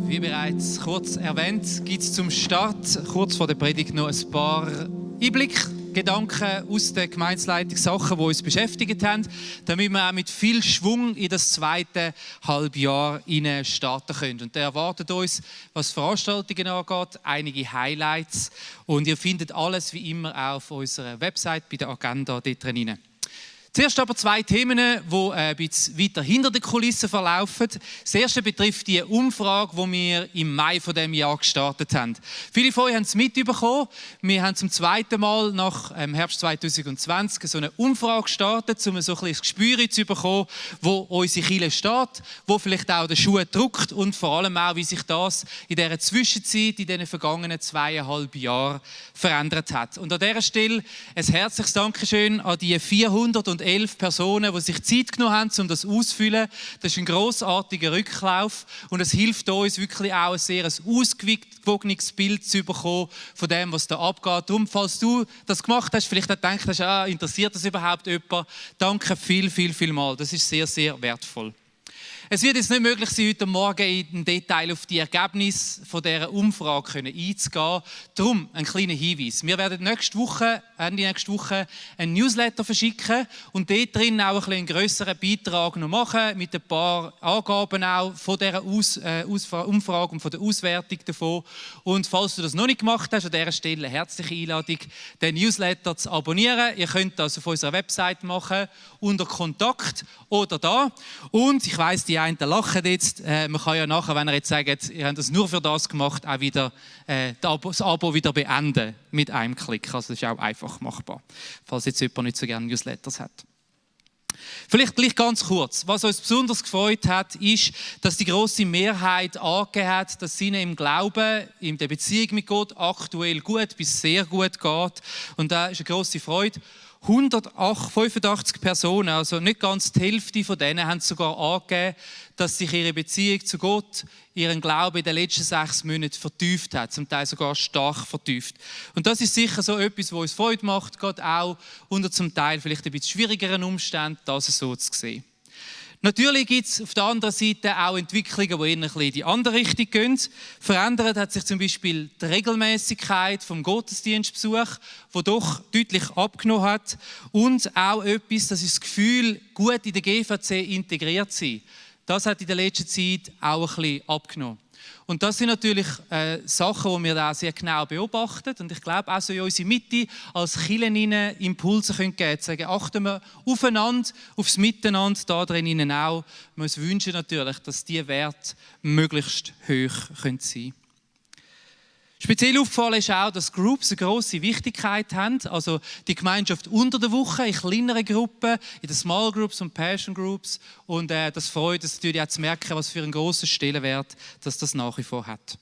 Wie bereits kurz erwähnt, gibt es zum Start, kurz vor der Predigt, noch ein paar Einblickgedanken aus der Gemeindeleitung, Sachen, die uns beschäftigt haben, damit wir auch mit viel Schwung in das zweite Halbjahr starten können. Und da erwartet uns, was Veranstaltungen angeht, einige Highlights. Und ihr findet alles wie immer auch auf unserer Website bei der Agenda dort drin. Zuerst aber zwei Themen, die ein bisschen weiter hinter den Kulissen verlaufen. Das erste betrifft die Umfrage, die wir im Mai von diesem Jahr gestartet haben. Viele von euch haben es mitbekommen. Wir haben zum zweiten Mal nach Herbst 2020 so eine Umfrage gestartet, um so ein bisschen das Gespür zu bekommen, wo unsere Kirche steht, wo vielleicht auch der Schuh drückt und vor allem auch, wie sich das in dieser Zwischenzeit, in den vergangenen 2,5 Jahren verändert hat. Und an dieser Stelle ein herzliches Dankeschön an die 411 Personen, die sich Zeit genommen haben, um das auszufüllen. Das ist ein grossartiger Rücklauf und es hilft uns wirklich auch, ein sehr ausgewogenes Bild zu bekommen von dem, was da abgeht. Darum, falls du das gemacht hast, vielleicht auch gedacht hast, interessiert das überhaupt jemand? Danke viel mal. Das ist sehr, sehr wertvoll. Es wird jetzt nicht möglich sein, heute Morgen im Detail auf die Ergebnisse von dieser Umfrage einzugehen. Darum ein kleiner Hinweis. Wir werden Ende nächste Woche ein Newsletter verschicken und dort drin auch einen grösseren Beitrag noch machen, mit ein paar Angaben auch von dieser Umfrage und von der Auswertung davon. Und falls du das noch nicht gemacht hast, an dieser Stelle eine herzliche Einladung, den Newsletter zu abonnieren. Ihr könnt das auf unserer Website machen, unter Kontakt oder da. Und ich weiss, die einen lachen jetzt. Man kann ja nachher, wenn ihr jetzt sagt, ihr habt das nur für das gemacht, auch wieder das Abo wieder beenden mit einem Klick. Also das ist auch einfach machbar, falls jetzt jemand nicht so gerne Newsletters hat. Vielleicht gleich ganz kurz. Was uns besonders gefreut hat, ist, dass die grosse Mehrheit angegeben hat, dass es ihnen im Glauben, in der Beziehung mit Gott aktuell gut bis sehr gut geht. Und da ist eine grosse Freude. 185 Personen, also nicht ganz die Hälfte von denen, haben sogar angegeben, dass sich ihre Beziehung zu Gott, ihren Glauben in den letzten 6 Monaten vertieft hat, zum Teil sogar stark vertieft. Und das ist sicher so etwas, was uns Freude macht, gerade auch unter zum Teil vielleicht ein bisschen schwierigeren Umständen, das so zu sehen. Natürlich gibt es auf der anderen Seite auch Entwicklungen, die eher ein bisschen in die andere Richtung gehen. Verändert hat sich zum Beispiel die Regelmäßigkeit vom Gottesdienstbesuch, die doch deutlich abgenommen hat. Und auch etwas, das ist das Gefühl, gut in der GVC integriert zu sein. Das hat in der letzten Zeit auch ein bisschen abgenommen. Und das sind natürlich Sachen, die wir da sehr genau beobachten. Und ich glaube, auch so in unserer Mitte als Kirchen Impulse geben können. Sagen, achten wir aufeinander, aufs Miteinander, da drinnen auch. Wir uns wünschen natürlich, dass diese Werte möglichst hoch sein können. Speziell aufgefallen ist auch, dass Groups eine grosse Wichtigkeit haben. Also die Gemeinschaft unter der Woche, in kleineren Gruppen, in den Small Groups und Passion Groups. Und das freut uns natürlich auch zu merken, was für einen grossen Stellenwert das nach wie vor hat.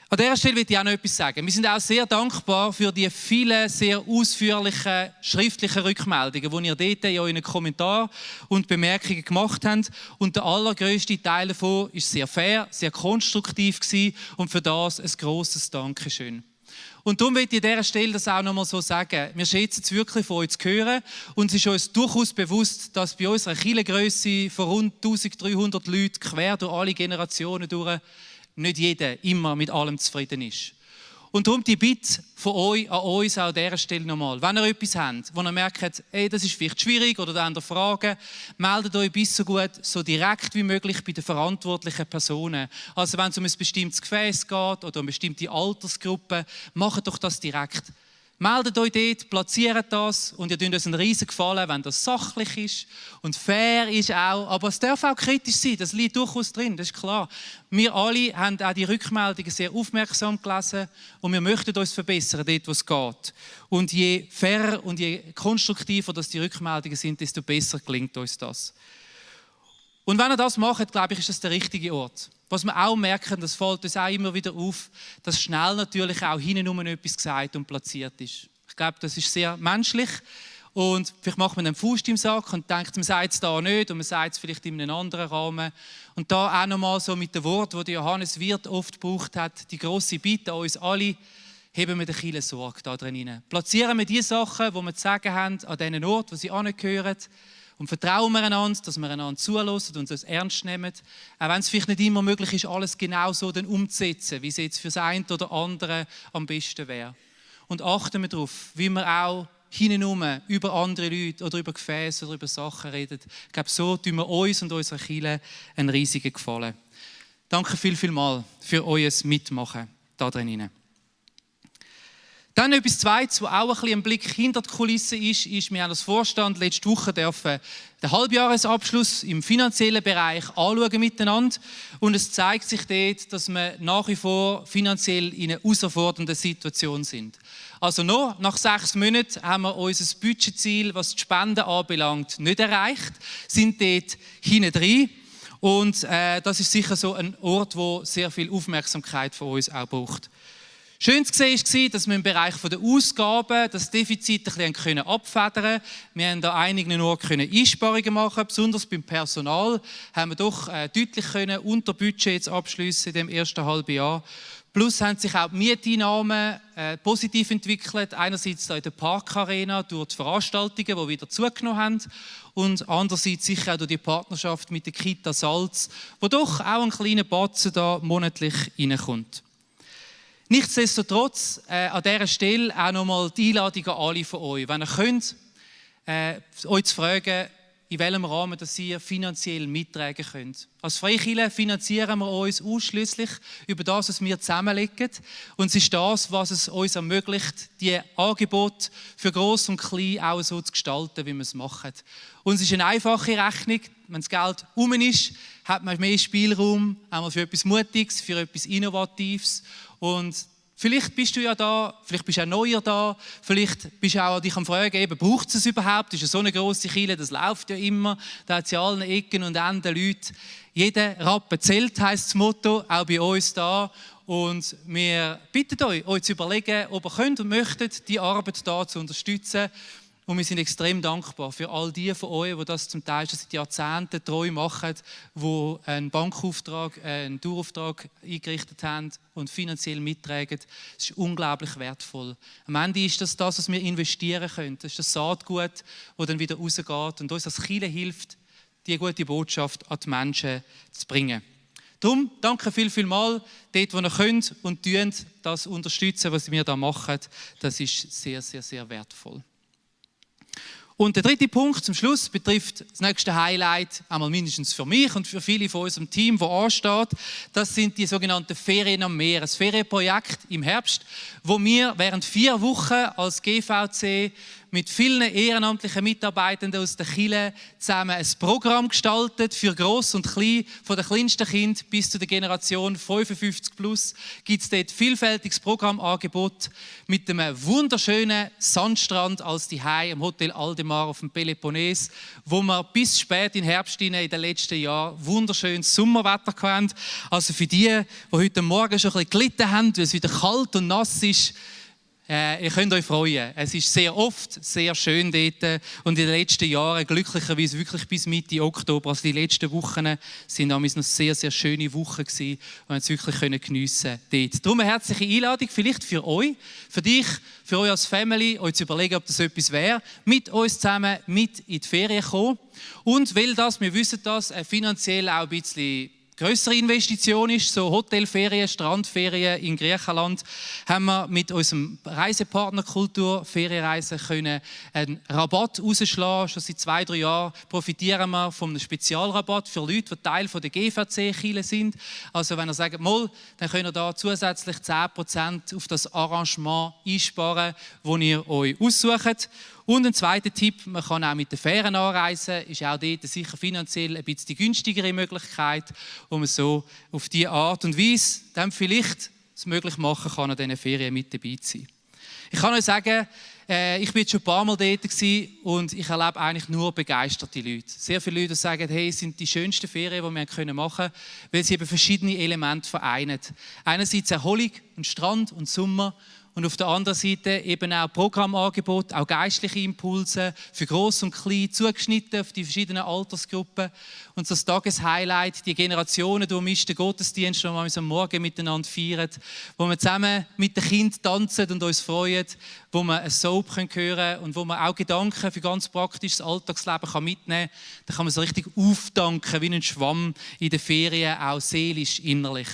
An dieser Stelle will ich auch noch etwas sagen. Wir sind auch sehr dankbar für die vielen, sehr ausführlichen schriftlichen Rückmeldungen, die ihr dort in euren Kommentaren und Bemerkungen gemacht habt. Und der allergrösste Teil davon ist sehr fair, sehr konstruktiv gewesen und für das ein grosses Dankeschön. Und darum will ich an dieser Stelle das auch nochmal so sagen. Wir schätzen es wirklich, von euch zu hören. Und es ist uns durchaus bewusst, dass bei unserer Kirchengrösse von rund 1300 Leuten quer durch alle Generationen durch nicht jeder immer mit allem zufrieden ist. Und darum die Bitte von euch an uns auch an dieser Stelle nochmal. Wenn ihr etwas habt, wo ihr merkt, das ist vielleicht schwierig oder da habt ihr Fragen, meldet euch bis so gut, so direkt wie möglich bei den verantwortlichen Personen. Also wenn es um ein bestimmtes Gefäß geht oder um eine bestimmte Altersgruppe, macht doch das direkt. Meldet euch dort, platziert das und ihr tut uns einen riesen Gefallen, wenn das sachlich ist und fair ist auch. Aber es darf auch kritisch sein, das liegt durchaus drin, das ist klar. Wir alle haben auch die Rückmeldungen sehr aufmerksam gelesen und wir möchten uns verbessern, dort wo es geht. Und je fairer und je konstruktiver das die Rückmeldungen sind, desto besser gelingt uns das. Und wenn ihr das macht, glaube ich, ist das der richtige Ort. Was wir auch merken, das fällt uns auch immer wieder auf, dass schnell natürlich auch hintenrum etwas gesagt und platziert ist. Ich glaube, das ist sehr menschlich und vielleicht macht man einen Faust im Sack und denkt, man sagt es da nicht und man sagt es vielleicht in einem anderen Rahmen. Und da auch nochmal so mit dem Wort, das Johannes Wirth oft gebraucht hat, die grosse Bitte an uns alle, heben wir der Kirche Sorge da drin. Platzieren wir die Sachen, die wir zu sagen haben, an diesen Ort, wo sie angehören. Und vertrauen wir einander, dass wir einander zuhören und uns ernst nehmen. Auch wenn es vielleicht nicht immer möglich ist, alles genau so dann umzusetzen, wie es jetzt für das eine oder andere am besten wäre. Und achten wir darauf, wie wir auch hintenrum über andere Leute oder über Gefäße oder über Sachen reden. Ich glaube, so tun wir uns und unserer Kirche einen riesigen Gefallen. Danke viel mal für euer Mitmachen da drinnen. Dann etwas Zweites, was auch ein bisschen ein Blick hinter die Kulissen ist, wir haben als Vorstand letzte Woche den Halbjahresabschluss im finanziellen Bereich anschauen miteinander. Und es zeigt sich dort, dass wir nach wie vor finanziell in einer herausfordernden Situation sind. Also noch nach 6 Monaten haben wir unser Budgetziel, was die Spenden anbelangt, nicht erreicht, sind dort hinten drin. Und das ist sicher so ein Ort, wo sehr viel Aufmerksamkeit von uns auch braucht. Schön zu sehen war, dass wir im Bereich der Ausgaben das Defizit ein bisschen abfedern konnten. Wir haben da einigen Orten Einsparungen machen, besonders beim Personal haben wir doch deutlich unter Budget abschliessen in dem ersten halben Jahr. Plus haben sich auch die Mieteinnahmen positiv entwickelt. Einerseits in der Parkarena durch die Veranstaltungen, die wieder zugenommen haben. Und andererseits sicher auch durch die Partnerschaft mit der Kita Salz, wo doch auch ein kleiner Batzen da monatlich reinkommt. Nichtsdestotrotz an dieser Stelle auch nochmal die Einladung an alle von euch. Wenn ihr könnt, euch zu fragen, in welchem Rahmen dass ihr finanziell mittragen könnt. Als Freikirche finanzieren wir uns ausschließlich über das, was wir zusammenlegen. Und es ist das, was es uns ermöglicht, die Angebote für Gross und Klein auch so zu gestalten, wie wir es machen. Und es ist eine einfache Rechnung. Wenn das Geld rum ist, hat man mehr Spielraum, einmal für etwas Mutiges, für etwas Innovatives. Und vielleicht bist du ja da, vielleicht bist du auch neuer da, vielleicht bist du auch dich am Fragen, eben, braucht es überhaupt? Das ist ja so eine grosse Kirche, das läuft ja immer, da hat es ja allen Ecken und Enden Leute. Jeder Rappen zählt, heisst das Motto, auch bei uns da. Und wir bitten euch zu überlegen, ob ihr könnt und möchtet, die Arbeit da zu unterstützen. Und wir sind extrem dankbar für all die von euch, die das zum Teil schon seit Jahrzehnten treu machen, die einen Bankauftrag, einen Dauerauftrag eingerichtet haben und finanziell mittragen. Das ist unglaublich wertvoll. Am Ende ist das, was wir investieren können. Das ist das Saatgut, das dann wieder rausgeht und uns als Kirche hilft, die gute Botschaft an die Menschen zu bringen. Darum danke viel mal, dort wo ihr könnt und tut das unterstützen, was wir da machen. Das ist sehr wertvoll. Und der dritte Punkt zum Schluss betrifft das nächste Highlight, einmal mindestens für mich und für viele von unserem Team, das ansteht. Das sind die sogenannten Ferien am Meer, ein Ferienprojekt im Herbst, wo wir während 4 Wochen als GVC mit vielen ehrenamtlichen Mitarbeitenden aus der Kirche zusammen ein Programm gestaltet für Gross und Klein, von den kleinsten Kindern bis zu der Generation 55+. Gibt es dort vielfältiges Programmangebot mit einem wunderschönen Sandstrand als Zuhause im Hotel Aldemar auf dem Peloponnes, wo wir bis spät im Herbst in den letzten Jahren wunderschönes Sommerwetter hatten. Also für die heute Morgen schon ein bisschen gelitten haben, weil es wieder kalt und nass ist, ihr könnt euch freuen. Es ist sehr oft sehr schön dort und in den letzten Jahren glücklicherweise wirklich bis Mitte Oktober, also die letzten Wochen, sind damals noch sehr schöne Wochen gewesen und es wirklich geniessen dort. Darum eine herzliche Einladung, vielleicht für euch, für dich, für euch als Family, euch zu überlegen, ob das etwas wäre, mit uns zusammen mit in die Ferien kommen. Und weil das, wir wissen das, finanziell auch ein bisschen grössere Investition ist, so Hotelferien, Strandferien in Griechenland, haben wir mit unserem Reisepartner Kultur Ferienreisen können einen Rabatt rausschlagen. Schon seit 2-3 Jahren profitieren wir von einem Spezialrabatt für Leute, die Teil der GVC-Kirche sind. Also wenn ihr sagt, mal, dann könnt ihr da zusätzlich 10% auf das Arrangement einsparen, das ihr euch aussucht. Und ein zweiter Tipp, man kann auch mit den Fähren anreisen, ist auch dort sicher finanziell ein bisschen die günstigere Möglichkeit, wo man so auf diese Art und Weise dann vielleicht es möglich machen kann, an diesen Ferien mit dabei zu sein. Ich kann euch sagen, ich war schon ein paar Mal dort und ich erlebe eigentlich nur begeisterte Leute. Sehr viele Leute sagen, hey, es sind die schönsten Ferien, die wir machen können, weil sie eben verschiedene Elemente vereinen. Einerseits Erholung und Strand und Sommer und auf der anderen Seite eben auch Programmangebote, auch geistliche Impulse für Gross und Klein, zugeschnitten auf die verschiedenen Altersgruppen. Und so das Tageshighlight, die Generationen durchmischten Gottesdienst, wo wir am Morgen miteinander feiern, wo wir zusammen mit den Kindern tanzen und uns freuen, wo wir eine Soap hören können und wo man auch Gedanken für ganz praktisches Alltagsleben mitnehmen kann. Da kann man so richtig auftanken, wie ein Schwamm in den Ferien, auch seelisch, innerlich.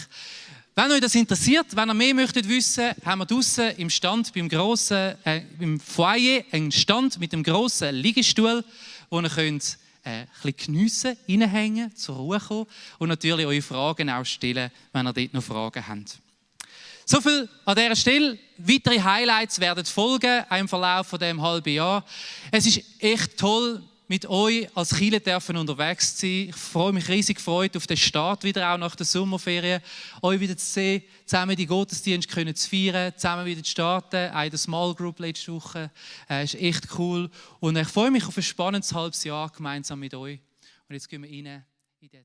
Wenn euch das interessiert, wenn ihr mehr möchtet wissen, haben wir draussen im Stand, im Foyer, einen Stand mit einem grossen Liegestuhl, wo ihr könnt ein bisschen geniessen, reinhängen, zur Ruhe kommen und natürlich eure Fragen auch stellen, wenn ihr dort noch Fragen habt. So viel an dieser Stelle. Weitere Highlights werden folgen im Verlauf von diesem halben Jahr. Es ist echt toll, mit euch als Kirche dürfen unterwegs zu sein. Ich freue mich riesig gefreut auf den Start wieder auch nach der Sommerferien. Euch wieder zu sehen, zusammen die Gottesdienste können zu feiern, zusammen wieder zu starten. Auch in der Small Group letzte Woche. Ist echt cool. Und ich freue mich auf ein spannendes halbes Jahr gemeinsam mit euch. Und jetzt gehen wir rein in den